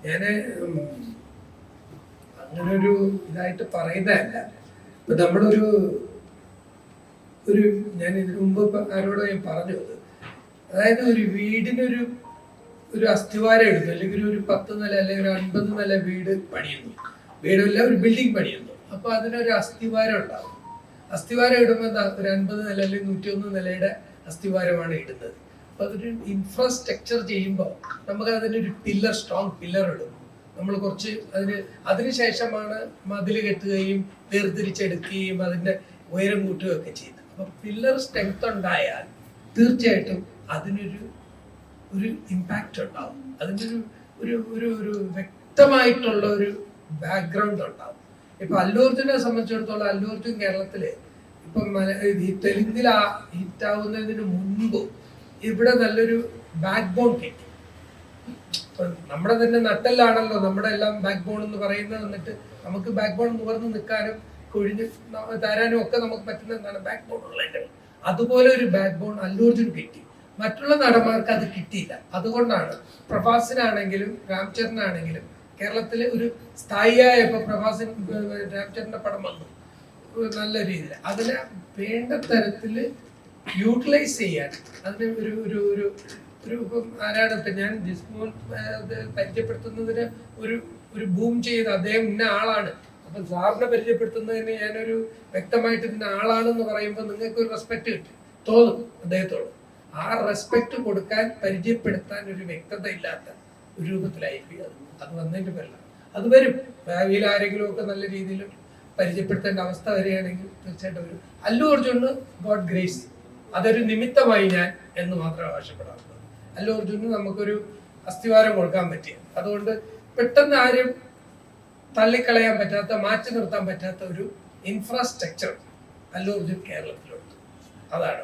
ഞാന് അങ്ങനൊരു ഇതായിട്ട് പറയുന്നതല്ല. ഇപ്പൊ നമ്മളൊരു ഞാൻ ഇതിനു മുമ്പ് ആരോടോ ഞാൻ പറഞ്ഞു അത്, അതായത് ഒരു വീടിനൊരു അസ്ഥിവാരം ഇടുന്നു, അല്ലെങ്കിൽ ഒരു 10 നില അല്ലെങ്കിൽ ഒരു 50 നില വീട് പണിയുന്നു, വീടല്ല ഒരു ബിൽഡിംഗ് പണിയുന്നു. അപ്പൊ അതിനൊരു അസ്ഥിവാരം ഉണ്ടാവും. അസ്ഥിവാരം ഇടുമ്പോൾ ഒരു 50 നില അല്ലെങ്കിൽ 101 നിലയുടെ അസ്ഥിവാരമാണ് ഇടുന്നത്. അപ്പൊ അതൊരു ഇൻഫ്രാസ്ട്രക്ചർ ചെയ്യുമ്പോൾ നമുക്ക് അതിനൊരു സ്ട്രോങ് പില്ലർ ഇടും. നമ്മൾ കുറച്ച് അതിനുശേഷമാണ് മതിൽ കെട്ടുകയും വേർതിരിച്ചെടുക്കുകയും അതിന്റെ ഉയരം കൂട്ടുകയൊക്കെ ചെയ്യുന്നത്. അപ്പൊ പില്ലർ സ്ട്രെങ്ത് ഉണ്ടായാൽ തീർച്ചയായിട്ടും അതിനൊരു ഇമ്പാക്റ്റ് ഉണ്ടാവും. അതിനൊരു ഒരു ഒരു ഒരു വ്യക്തമായിട്ടുള്ള ഒരു ബാക്ക്ഗ്രൗണ്ട് ഉണ്ടാവും. ഇപ്പൊ അല്ലു അർജുനെ സംബന്ധിച്ചിടത്തോളം അല്ലു അർജുൻ കേരളത്തില് ഇപ്പം തെലുങ്കിൽ ഹിറ്റാവുന്നതിന് മുൻപ് ഇവിടെ നല്ലൊരു ബാക്ക് ബോൺ കിട്ടി. നമ്മുടെ തന്നെ നട്ടെല്ലാണല്ലോ നമ്മുടെ എല്ലാം ബാക്ക് ബോൺ എന്ന് പറയുന്നത്. എന്നിട്ട് നമുക്ക് ബാക്ക് ബോൺ നിവർന്ന് നിൽക്കാനും കൊഴിഞ്ഞ് തരാനും ഒക്കെ നമുക്ക് പറ്റുന്ന എന്താണ് ബാക്ക് ബോൺ ഉള്ളത്. അതുപോലെ ഒരു ബാക്ക് ബോൺ അല്ലു അർജുൻ കിട്ടി. മറ്റുള്ള നടന്മാർക്ക് അത് കിട്ടിയില്ല. അതുകൊണ്ടാണ് പ്രഭാസിനാണെങ്കിലും രാംചരനാണെങ്കിലും കേരളത്തില് ഒരു സ്ഥായിയായ ഇപ്പൊ പ്രഭാസൻ രാംചരന്റെ പടം വന്നു നല്ല രീതിയിൽ അതിനെ വേണ്ട തരത്തില് യൂട്ടിലൈസ് ചെയ്യാൻ അതിന് ഇപ്പം ആരാണ് ഇപ്പൊ ഞാൻ ജിസ്മോൻ പരിചയപ്പെടുത്തുന്നതിന് ഒരു ബൂം ചെയ്ത് അദ്ദേഹം ഇന്ന ആളാണ്. അപ്പൊ സാറിനെ പരിചയപ്പെടുത്തുന്നതിന് ഞാനൊരു വ്യക്തമായിട്ട് ഇന്ന ആളാണെന്ന് പറയുമ്പോൾ നിങ്ങൾക്ക് ഒരു റെസ്പെക്ട് കിട്ടും തോന്നും അദ്ദേഹത്തോട്. ആ റെസ്പെക്ട് കൊടുക്കാൻ പരിചയപ്പെടുത്താൻ ഒരു വ്യക്തത ഇല്ലാത്ത ഒരു രൂപത്തിലായിപ്പോയി അത് വന്നതിന്റെ പേരിലാണ്. അത് വരും. ഭാവിയിൽ ആരെങ്കിലും ഒക്കെ നല്ല രീതിയിൽ പരിചയപ്പെടുത്തേണ്ട അവസ്ഥ വരികയാണെങ്കിൽ തീർച്ചയായിട്ടും വരും. അല്ലു അർജുന് ഗോഡ് ഗ്രേസ് അതൊരു നിമിത്തമായി ഞാൻ എന്ന് മാത്രമേ ആവശ്യപ്പെടാറുള്ളൂ. അല്ലു അർജുന് നമുക്കൊരു അസ്ഥിവാരം കൊടുക്കാൻ പറ്റിയ, അതുകൊണ്ട് പെട്ടെന്ന് ആരും തള്ളിക്കളയാൻ പറ്റാത്ത മാറ്റി നിർത്താൻ പറ്റാത്ത ഒരു ഇൻഫ്രാസ്ട്രക്ചർ അല്ലു അർജുൻ കേരളത്തിലുണ്ട്. അതാണ്